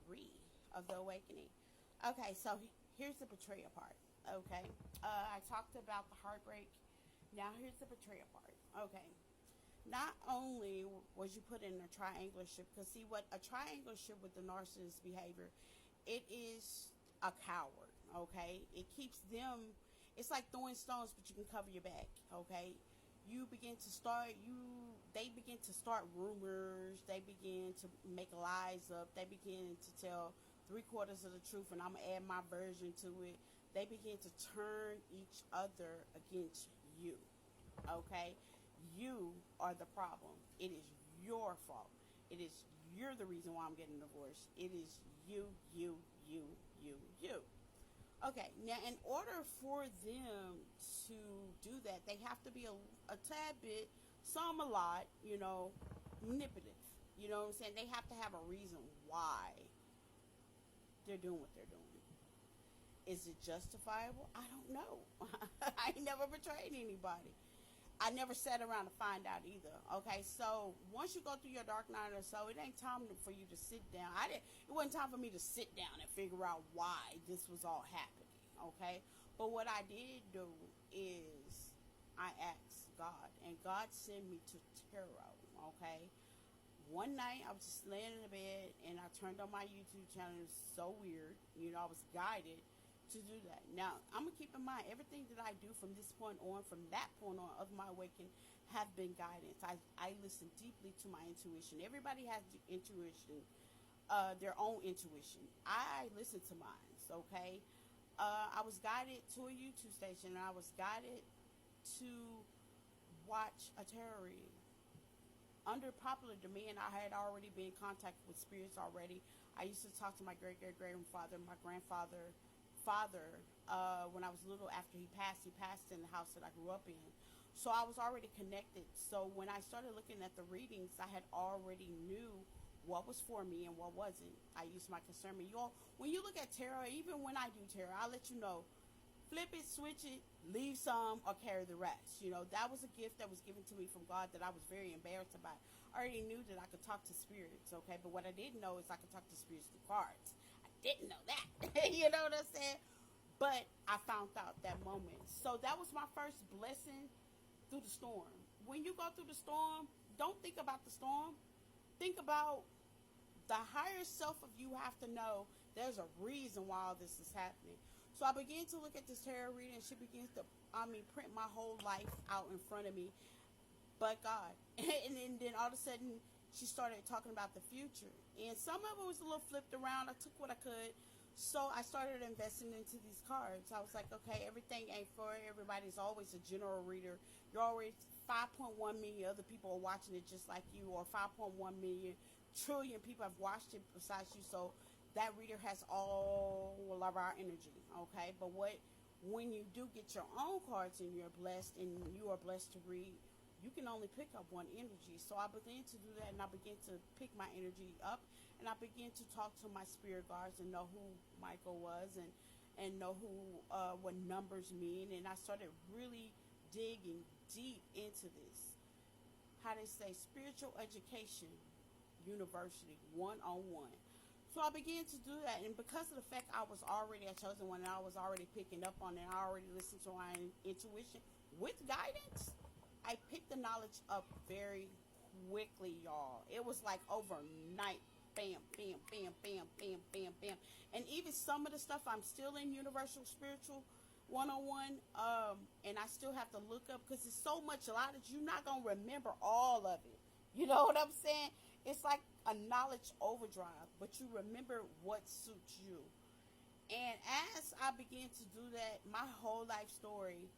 3 of the awakening. Okay, so here's the betrayal part. Okay, I talked about the heartbreak. Now here's the betrayal part. Okay, not only was you put in a triangular ship, because see what a triangular ship with the narcissist behavior, it is a coward. Okay, it keeps them. It's like throwing stones, but you can cover your back. Okay, you begin to start you they begin to start rumors, they begin to make lies up, they begin to tell 3/4 of the truth, and I'm gonna add my version to it. They begin to turn each other against you. Okay, you are the problem. It is your fault. It is You're the reason why I'm getting divorced. It is you. Okay, now in order for them to do that, they have to be a tad bit, some a lot, manipulative. You know what I'm saying? They have to have a reason why they're doing what they're doing. Is it justifiable? I don't know. I ain't never betrayed anybody. I never sat around to find out either. Okay, so once you go through your dark night or so, it ain't time for you to sit down. It wasn't time for me to sit down and figure out why this was all happening. Okay, but what I did do is I asked God, and God sent me to tarot. Okay, one night I was just laying in the bed and I turned on my YouTube channel. It was so weird. I was guided to do that. Now, I'm going to keep in mind everything that I do from this point on, from that point on of my awakening, have been guidance. I listen deeply to my intuition. Everybody has the intuition, their own intuition. I listen to mine, okay? I was guided to a YouTube station, and I was guided to watch a tarot reading. Under popular demand, I had already been in contact with spirits already. I used to talk to my great-great-grandfather, my grandfather, father, when I was little. After he passed in the house that I grew up in. So I was already connected. So when I started looking at the readings, I had already knew what was for me and what wasn't. I used my discernment. When you look at tarot, even when I do tarot, I'll let you know, flip it, switch it, leave some, or carry the rest. That was a gift that was given to me from God that I was very embarrassed about. I already knew that I could talk to spirits, okay? But what I didn't know is I could talk to spirits through cards. I didn't know that. You know what I'm saying? But I found out that moment. So that was my first blessing through the storm. When you go through the storm, don't think about the storm. Think about the higher self of you. Have to know there's a reason why all this is happening. So I began to look at this tarot reading, and she begins to, print my whole life out in front of me. But God. And then all of a sudden, she started talking about the future. And some of it was a little flipped around. I took what I could. So I started investing into these cards. I was like, okay, everything ain't for everybody. It's always a general reader. You're always 5.1 million other people are watching it just like you, or 5.1 million trillion people have watched it besides you. So that reader has all of our energy, okay? But when you do get your own cards and you're blessed and you are blessed to read, you can only pick up one energy. So I began to do that, and I began to pick my energy up, and I began to talk to my spirit guides and know who Michael was, and know who what numbers mean. And I started really digging deep into this. How they say spiritual education university, one-on-one. So I began to do that, and because of the fact I was already a chosen one, and I was already picking up on it, I already listened to my intuition with guidance, I picked the knowledge up very quickly, y'all. It was like overnight. Bam, bam, bam, bam, bam, bam, bam. And even some of the stuff, I'm still in Universal Spiritual 101, and I still have to look up, because it's so much, a lot that you're not going to remember all of it. You know what I'm saying? It's like a knowledge overdrive, but you remember what suits you. And as I began to do that, my whole life story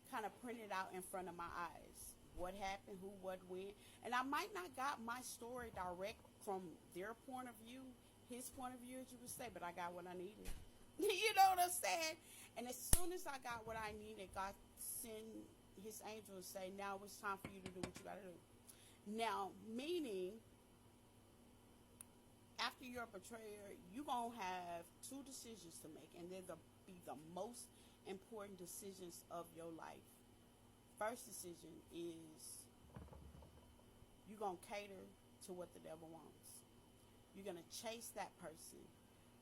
kind of printed out in front of my eyes. What happened, who, what, when. And I might not got my story direct from their point of view, his point of view, as you would say, but I got what I needed. You know what I'm saying? And as soon as I got what I needed, God sent his angel to say, now it's time for you to do what you got to do. Now, meaning, after you're a betrayer, you're going to have two decisions to make, and they're going to be the most important decisions of your life. First decision is you're going to cater to what the devil wants. You're going to chase that person.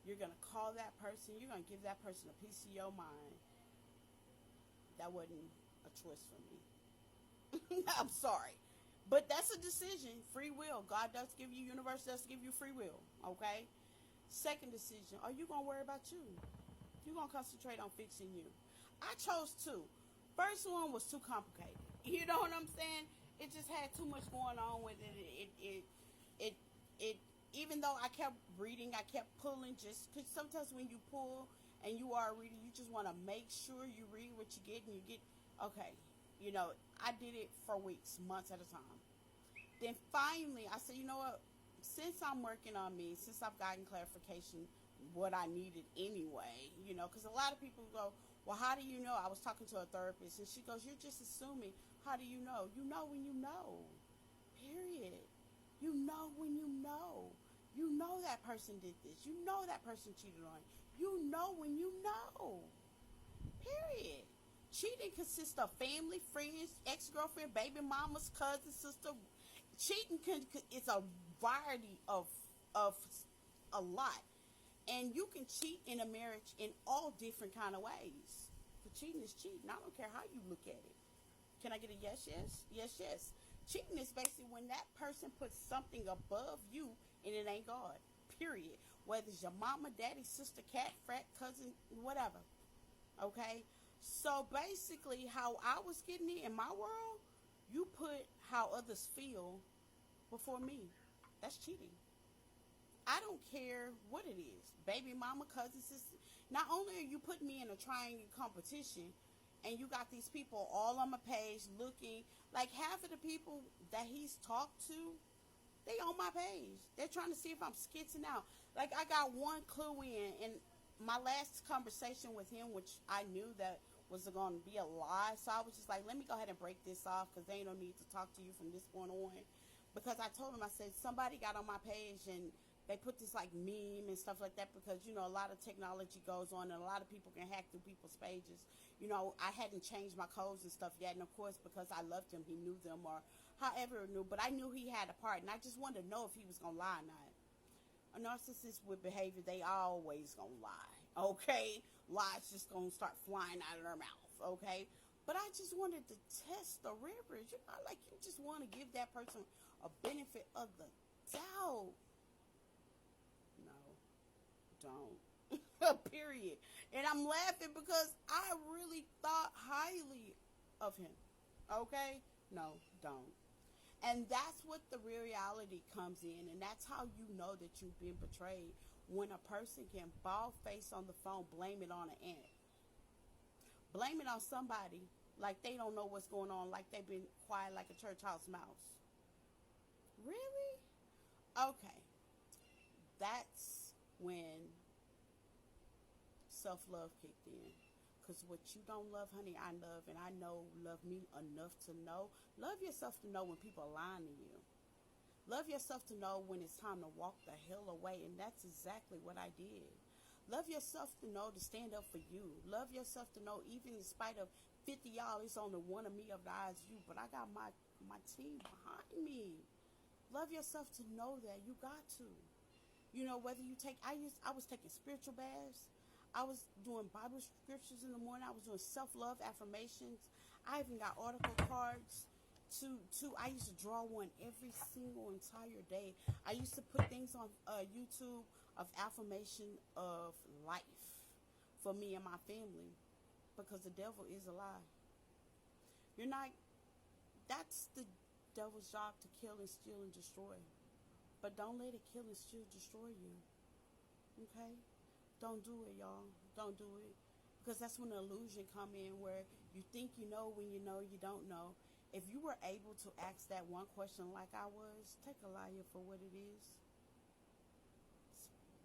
You're going to call that person. You're going to give that person a piece of your mind. That wasn't a choice for me. I'm sorry. But that's a decision. Free will. God does give you, universe does give you free will. Okay? Second decision. Are you going to worry about you? You're going to concentrate on fixing you. I chose two. First one was too complicated. You know what I'm saying? It just had too much going on with it. It even though I kept reading, I kept pulling, just because sometimes when you pull and you are a reader, you just want to make sure you read what you get, and you get, okay, you know, I did it for weeks, months at a time. Then finally, I said, you know what, since I'm working on me, since I've gotten clarification what I needed anyway, you know, because a lot of people go, well, how do you know? I was talking to a therapist, and she goes, you're just assuming. How do you know? You know when you know, period. You know when you know. You know that person did this. You know that person cheated on you. You know when you know. Period. Cheating consists of family, friends, ex-girlfriend, baby mamas, cousin, sister. Cheating is a variety of a lot. And you can cheat in a marriage in all different kind of ways. But cheating is cheating. I don't care how you look at it. Can I get a yes, yes? Yes, yes. Cheating is basically when that person puts something above you and it ain't God. Period. Whether it's your mama, daddy, sister, cat, frat, cousin, whatever. Okay? So basically how I was getting it in my world, you put how others feel before me. That's cheating. I don't care what it is. Baby mama, cousin, sister. Not only are you putting me in a triangle competition, and you got these people all on my page looking, like half of the people that he's talked to, they on my page. They're trying to see if I'm skitzing out. Like, I got one clue in my last conversation with him, which I knew that was going to be a lie. So I was just like, let me go ahead and break this off, because there ain't no need to talk to you from this point on. Because I told him, I said, somebody got on my page and they put this like meme and stuff like that, because, you know, a lot of technology goes on and a lot of people can hack through people's pages. You know, I hadn't changed my codes and stuff yet. And of course, because I loved him, he knew them, or however knew. But I knew he had a part, and I just wanted to know if he was going to lie or not. A narcissist with behavior, they always going to lie. Okay? Lies just going to start flying out of their mouth. Okay? But I just wanted to test the rivers. You know, like, you just want to give that person a benefit of the doubt. No, don't. Period. And I'm laughing because I really thought highly of him. Okay? No, don't. And that's what the real reality comes in. And that's how you know that you've been betrayed. When a person can bald face on the phone, blame it on an ant. Blame it on somebody like they don't know what's going on, like they've been quiet like a church house mouse. Really? Okay. That's when self-love kicked in. Because what you don't love, honey, I love. And I know, love me enough to know. Love yourself to know when people are lying to you. Love yourself to know when it's time to walk the hell away. And that's exactly what I did. Love yourself to know to stand up for you. Love yourself to know, even in spite of 50 y'all, it's only one of me of the eyes you. But I got my team behind me. Love yourself to know that. You got to. You know, whether you take, I was taking spiritual baths. I was doing Bible scriptures in the morning. I was doing self-love affirmations. I even got article cards I used to draw one every single entire day. I used to put things on YouTube of affirmation of life for me and my family, because the devil is a lie. That's the devil's job, to kill and steal and destroy. But don't let it kill and steal, destroy you. Okay? Don't do it, y'all. Don't do it. Because that's when the illusion come in, where you think you know when you know you don't know. If you were able to ask that one question like I was, take a liar for what it is.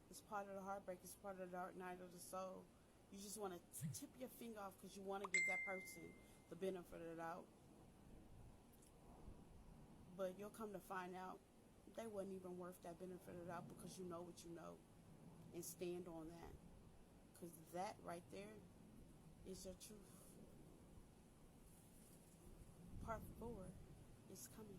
It's part of the heartbreak. It's part of the dark night of the soul. You just want to tip your finger off because you want to give that person the benefit of the doubt. But you'll come to find out they wasn't even worth that benefit of the doubt, because you know what you know. And stand on that. Because that right there is your truth. Part 4 is coming.